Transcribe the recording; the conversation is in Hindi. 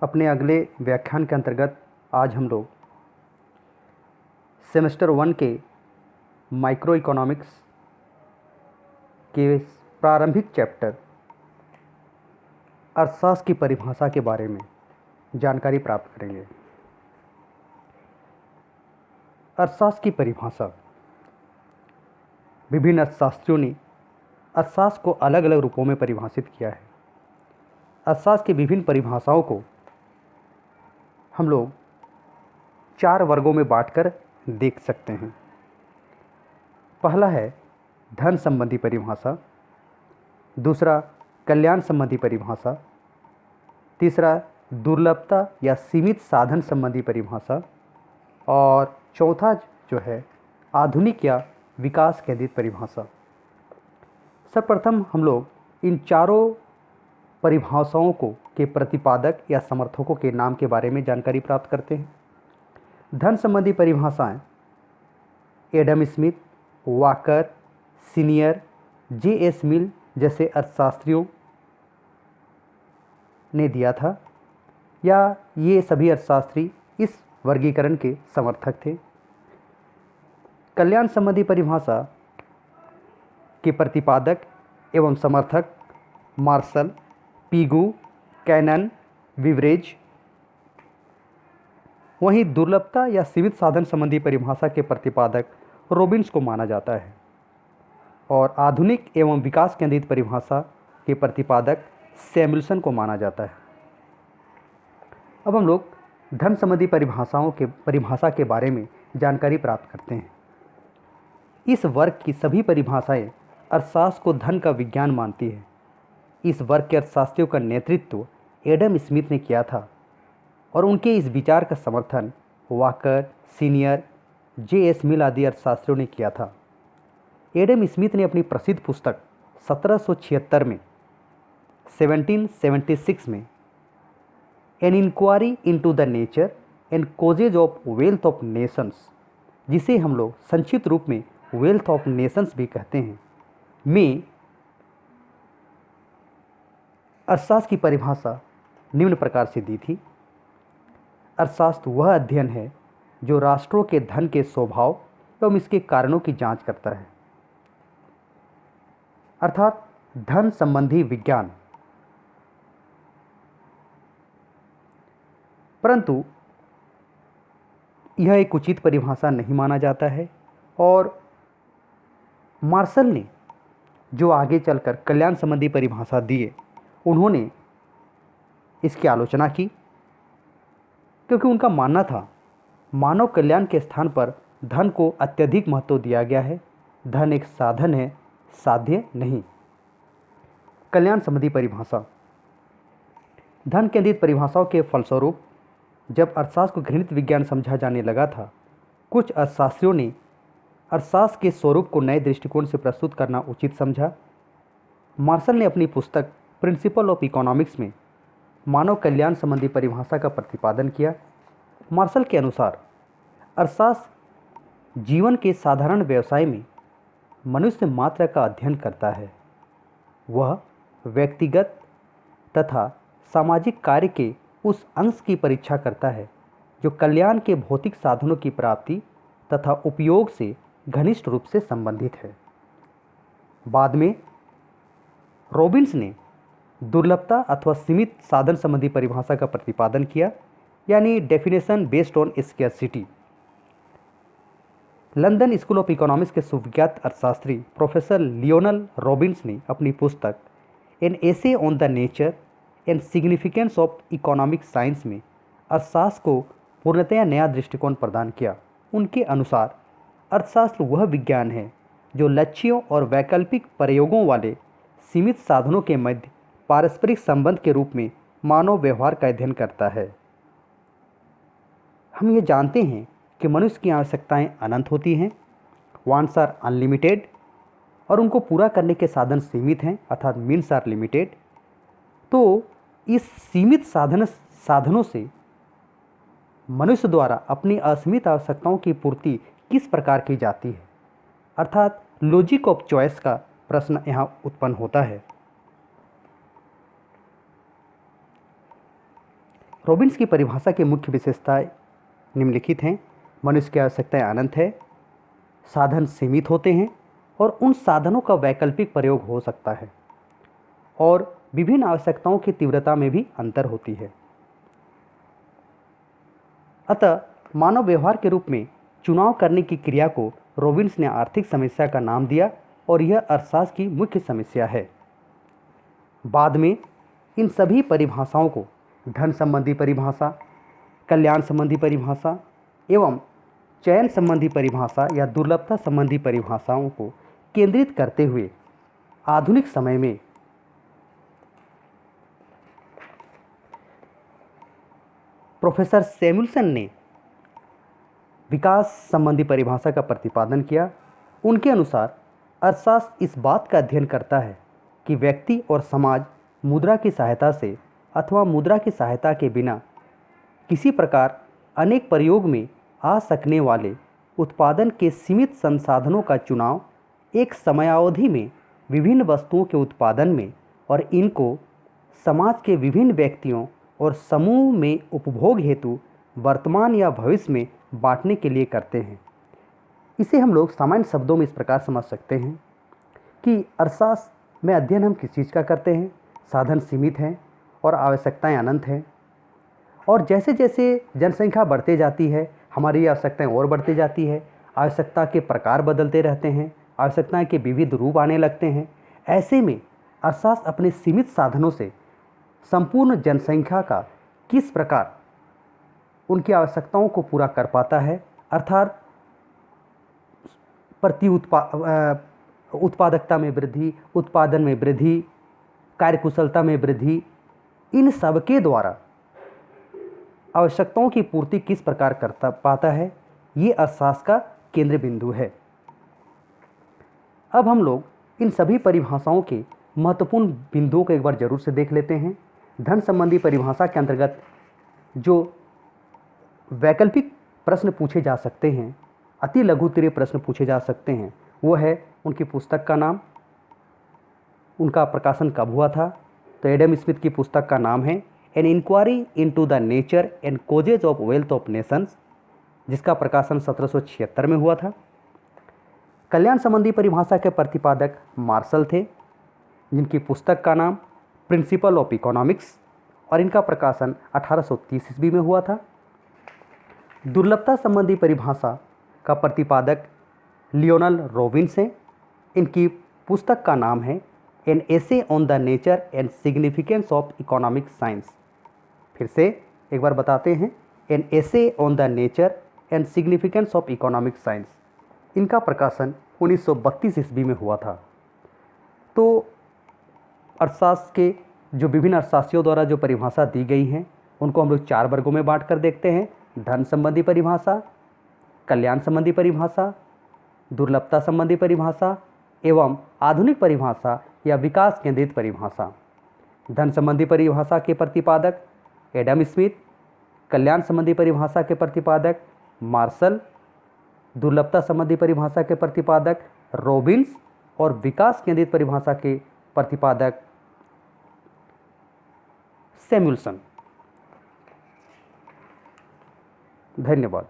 अपने अगले व्याख्यान के अंतर्गत आज हम लोग सेमेस्टर 1 के माइक्रो इकोनॉमिक्स के प्रारंभिक चैप्टर अर्थशास्त्र की परिभाषा के बारे में जानकारी प्राप्त करेंगे। अर्थशास्त्र की परिभाषा। विभिन्न अर्थशास्त्रियों ने अर्थशास्त्र को अलग अलग रूपों में परिभाषित किया है। अर्थशास्त्र की विभिन्न परिभाषाओं को हम लोग 4 वर्गों में बांटकर देख सकते हैं। पहला है धन संबंधी परिभाषा, दूसरा कल्याण संबंधी परिभाषा, तीसरा दुर्लभता या सीमित साधन संबंधी परिभाषा और चौथा जो है आधुनिक या विकास केंद्रित परिभाषा। सर्वप्रथम हम लोग इन चारों परिभाषाओं को के प्रतिपादक या समर्थकों के नाम के बारे में जानकारी प्राप्त करते हैं। धन संबंधी परिभाषाएं Adam Smith, Walker, senior, J S. Mill जैसे अर्थशास्त्रियों ने दिया था, या ये सभी अर्थशास्त्री इस वर्गीकरण के समर्थक थे। कल्याण संबंधी परिभाषा के प्रतिपादक एवं समर्थक मार्शल, पीगू, कैनन, विवरेज। वहीं दुर्लभता या सीमित साधन संबंधी परिभाषा के प्रतिपादक रॉबिन्स को माना जाता है और आधुनिक एवं विकास केंद्रित परिभाषा के प्रतिपादक सैमुअल्सन को माना जाता है। अब हम लोग धन संबंधी परिभाषा के बारे में जानकारी प्राप्त करते हैं। इस वर्ग की सभी परिभाषाएं अर्थशास्त्र को धन का विज्ञान मानती है। इस वर्ग के अर्थशास्त्रियों का नेतृत्व एडम स्मिथ ने किया था और उनके इस विचार का समर्थन वाकर, सीनियर, जे.एस. मिल आदि अर्थशास्त्रियों ने किया था। एडम स्मिथ ने अपनी प्रसिद्ध पुस्तक 1776 में 1776 में an inquiry into the nature and causes of wealth of nations, जिसे हम लोग संक्षिप्त रूप में वेल्थ ऑफ नेशंस भी कहते हैं, में अर्थशास्त्र की परिभाषा निम्न प्रकार से दी थी। अर्थशास्त्र वह अध्ययन है जो राष्ट्रों के धन के स्वभाव एवं इसके कारणों की जांच करता है, अर्थात धन संबंधी विज्ञान। परंतु यह एक उचित परिभाषा नहीं माना जाता है और मार्शल ने जो आगे चलकर कल्याण संबंधी परिभाषा दिए, उन्होंने इसकी आलोचना की, क्योंकि उनका मानना था मानव कल्याण के स्थान पर धन को अत्यधिक महत्व दिया गया है। धन एक साधन है, साध्य नहीं। कल्याण संबंधी परिभाषा। धन केंद्रित परिभाषाओं के फलस्वरूप जब अर्थशास्त्र को घृणित विज्ञान समझा जाने लगा था, कुछ अर्थशास्त्रियों ने अर्थशास्त्र के स्वरूप को नए दृष्टिकोण से प्रस्तुत करना उचित समझा। मार्शल ने अपनी पुस्तक प्रिंसिपल ऑफ इकोनॉमिक्स में मानव कल्याण संबंधी परिभाषा का प्रतिपादन किया। मार्शल के अनुसार अर्थशास्त्र जीवन के साधारण व्यवसाय में मनुष्य मात्र का अध्ययन करता है। वह व्यक्तिगत तथा सामाजिक कार्य के उस अंश की परीक्षा करता है जो कल्याण के भौतिक साधनों की प्राप्ति तथा उपयोग से घनिष्ठ रूप से संबंधित है। बाद में रॉबिन्स ने दुर्लभता अथवा सीमित साधन संबंधी परिभाषा का प्रतिपादन किया, यानी definition based on scarcity. London school of economics के सुविख्यात अर्थशास्त्री प्रोफेसर लियोनल रॉबिन्स ने अपनी पुस्तक an essay on the nature and significance of economic science में अर्थशास्त्र को पूर्णतया नया दृष्टिकोण प्रदान किया। उनके अनुसार अर्थशास्त्र वह विज्ञान है जो लक्ष्यों और वैकल्पिक प्रयोगों वाले सीमित साधनों के मध्य पारस्परिक संबंध के रूप में मानव व्यवहार का अध्ययन करता है। हम ये जानते हैं कि मनुष्य की आवश्यकताएं अनंत होती हैं, वांट्स आर अनलिमिटेड, और उनको पूरा करने के साधन सीमित हैं, अर्थात मीन्स आर लिमिटेड। तो इस सीमित साधनों से मनुष्य द्वारा अपनी असीमित आवश्यकताओं की पूर्ति किस प्रकार की जाती है, अर्थात लॉजिक ऑफ चॉइस का प्रश्न यहाँ उत्पन्न होता है। रॉबिन्स की परिभाषा की मुख्य विशेषताएं निम्नलिखित हैं। मनुष्य की आवश्यकताएं अनंत है, साधन सीमित होते हैं और उन साधनों का वैकल्पिक प्रयोग हो सकता है, और विभिन्न आवश्यकताओं की तीव्रता में भी अंतर होती है। अतः मानव व्यवहार के रूप में चुनाव करने की क्रिया को रॉबिन्स ने आर्थिक समस्या का नाम दिया और यह अर्थशास्त्र की मुख्य समस्या है। बाद में इन सभी परिभाषाओं को धन संबंधी परिभाषा, कल्याण संबंधी परिभाषा एवं चयन संबंधी परिभाषा या दुर्लभता संबंधी परिभाषाओं को केंद्रित करते हुए आधुनिक समय में प्रोफेसर सैमुअल्सन ने विकास संबंधी परिभाषा का प्रतिपादन किया। उनके अनुसार अर्थशास्त्र इस बात का अध्ययन करता है कि व्यक्ति और समाज मुद्रा की सहायता से अथवा मुद्रा की सहायता के बिना किसी प्रकार अनेक प्रयोग में आ सकने वाले उत्पादन के सीमित संसाधनों का चुनाव एक समयावधि में विभिन्न वस्तुओं के उत्पादन में और इनको समाज के विभिन्न व्यक्तियों और समूह में उपभोग हेतु वर्तमान या भविष्य में बांटने के लिए करते हैं। इसे हम लोग सामान्य शब्दों में इस प्रकार समझ सकते हैं कि अर्थशास्त्र में अध्ययन हम किस चीज़ का करते हैं। साधन सीमित हैं और आवश्यकताएं अनंत हैं, और जैसे जैसे जनसंख्या बढ़ते जाती है हमारी आवश्यकताएं और बढ़ती जाती है, आवश्यकता के प्रकार बदलते रहते हैं, आवश्यकताएं के विविध रूप आने लगते हैं। ऐसे में अर्थशास्त्र अपने सीमित साधनों से संपूर्ण जनसंख्या का किस प्रकार उनकी आवश्यकताओं को पूरा कर पाता है, अर्थात उत्पादकता में वृद्धि, उत्पादन में वृद्धि, कार्यकुशलता में वृद्धि, इन सब के द्वारा आवश्यकताओं की पूर्ति किस प्रकार करता पाता है, ये अर्थशास्त्र का केंद्र बिंदु है। अब हम लोग इन सभी परिभाषाओं के महत्वपूर्ण बिंदुओं को एक बार जरूर से देख लेते हैं। धन संबंधी परिभाषा के अंतर्गत जो वैकल्पिक प्रश्न पूछे जा सकते हैं, अति लघुत्तरीय प्रश्न पूछे जा सकते हैं, वो है उनकी पुस्तक का नाम, उनका प्रकाशन कब हुआ था। तो एडम स्मिथ की पुस्तक का नाम है an inquiry into the nature and causes of wealth of nations, जिसका प्रकाशन 1776 में हुआ था। कल्याण संबंधी परिभाषा के प्रतिपादक मार्शल थे, जिनकी पुस्तक का नाम प्रिंसिपल ऑफ इकोनॉमिक्स, और इनका प्रकाशन 1830 ईस्वी में हुआ था। दुर्लभता संबंधी परिभाषा का प्रतिपादक लियोनल रॉबिन्स हैं। इनकी पुस्तक का नाम है an essay on the nature and significance of economic science. फिर से एक बार बताते हैं, an essay on the nature and significance of economic science. इनका प्रकाशन 1932 ईस्वी में हुआ था। तो अर्थशास्त्र के जो विभिन्न अर्थशास्त्रियों द्वारा जो परिभाषा दी गई हैं, उनको हम लोग 4 वर्गों में बांट कर देखते हैं। धन संबंधी परिभाषा, कल्याण संबंधी परिभाषा, दुर्लभता संबंधी परिभाषा एवं आधुनिक परिभाषा या विकास केंद्रित परिभाषा। धन संबंधी परिभाषा के प्रतिपादक एडम स्मिथ, कल्याण संबंधी परिभाषा के प्रतिपादक मार्शल, दुर्लभता संबंधी परिभाषा के प्रतिपादक रॉबिन्स और विकास केंद्रित परिभाषा के प्रतिपादक सैमुअल्सन। धन्यवाद।